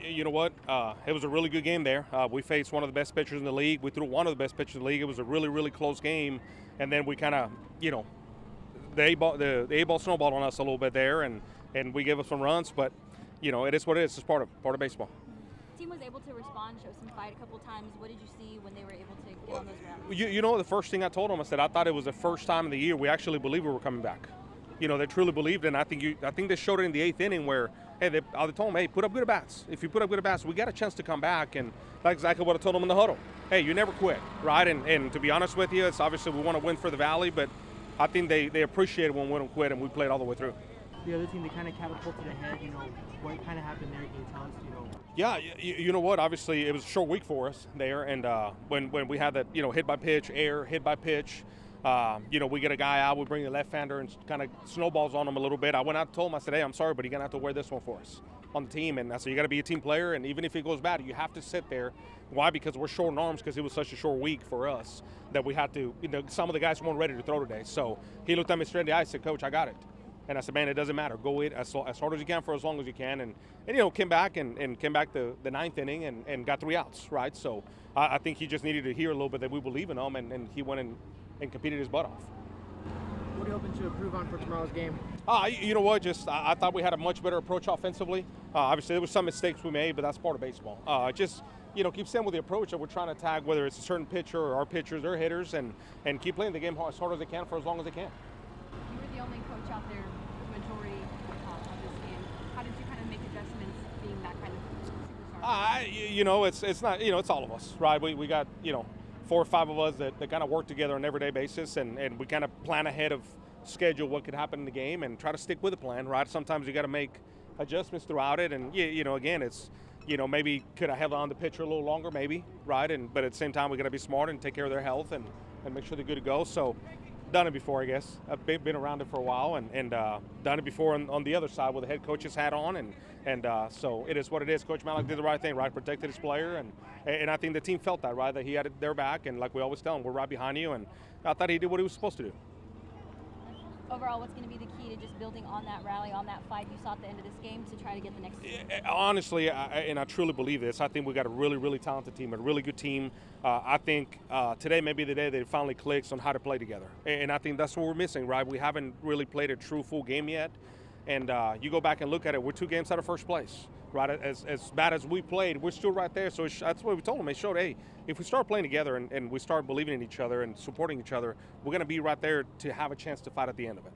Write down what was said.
You know what? It was a really good game there. We faced one of the best pitchers in the league. We threw one of the best pitchers in the league. It was a really, really close game. And then we kind of, the A-ball snowballed on us a little bit there, and we gave up some runs. But, it is what it is. It's part of baseball. Team was able to respond, show some fight a couple times. What did you see when they were able to get on those rallies? The first thing I told them, I said I thought it was the first time in the year we actually believed we were coming back. They truly believed, and I think they showed it in the 8th inning where, hey, they told them, hey, put up good bats. If you put up good bats, we got a chance to come back, and that's exactly what I told them in the huddle. Hey, you never quit, right? And to be honest with you, it's obviously we want to win for the Valley, but I think they appreciated when we don't quit, and we played all the way through. The other team, they kind of catapulted ahead. What kind of happened there? Can you tell us? Yeah, you know what? Obviously, it was a short week for us there, and when we had that, hit by pitch, hit by pitch. We get a guy out, we bring the left-hander and kind of snowballs on him a little bit. I went out and told him, I said, hey, I'm sorry, but you're going to have to wear this one for us on the team. And I said, you got to be a team player, and even if it goes bad, you have to sit there. Why? Because we're short in arms, because it was such a short week for us that we had to, some of the guys weren't ready to throw today. So he looked at me straight in the eye and said, Coach, I got it. And I said, man, it doesn't matter. Go it as hard as you can for as long as you can. And came back and came back the 9th inning and got 3 outs, right? So I think he just needed to hear a little bit that we believe in him, and he went and competed his butt off. What are you hoping to improve on for tomorrow's game? You know what? I thought we had a much better approach offensively. Obviously, there were some mistakes we made, but that's part of baseball. Keep staying with the approach that we're trying to tag, whether it's a certain pitcher or our pitchers or hitters, and keep playing the game as hard as they can for as long as they can. You were the only coach out there the majority on this game. How did you kind of make adjustments being that kind of superstar? It's not, it's all of us, right? We got, 4 or 5 of us that kind of work together on an everyday basis, and we kind of plan ahead of schedule what could happen in the game and try to stick with the plan, right? Sometimes you got to make adjustments throughout it, and again, it's maybe could I have on the pitcher a little longer, maybe, right? But at the same time, we got to be smart and take care of their health and make sure they're good to go. So done it before, I guess. I've been around it for a while, and done it before on the other side with the head coach's hat on, and so it is what it is. Coach Malik did the right thing, right? Protected his player, and I think the team felt that, right? That he had their back, and like we always tell him, we're right behind you, and I thought he did what he was supposed to do. Overall, what's going to be the key to just building on that rally, on that fight you saw at the end of this game to try to get the next game? Honestly, I truly believe this. I think we got a really, really talented team, a really good team. I think today may be the day that it finally clicks on how to play together. And I think that's what we're missing, right? We haven't really played a true full game yet. And you go back and look at it, we're 2 games out of first place, right? As bad as we played, we're still right there. So that's what we told them. It showed, hey, if we start playing together and we start believing in each other and supporting each other, we're going to be right there to have a chance to fight at the end of it.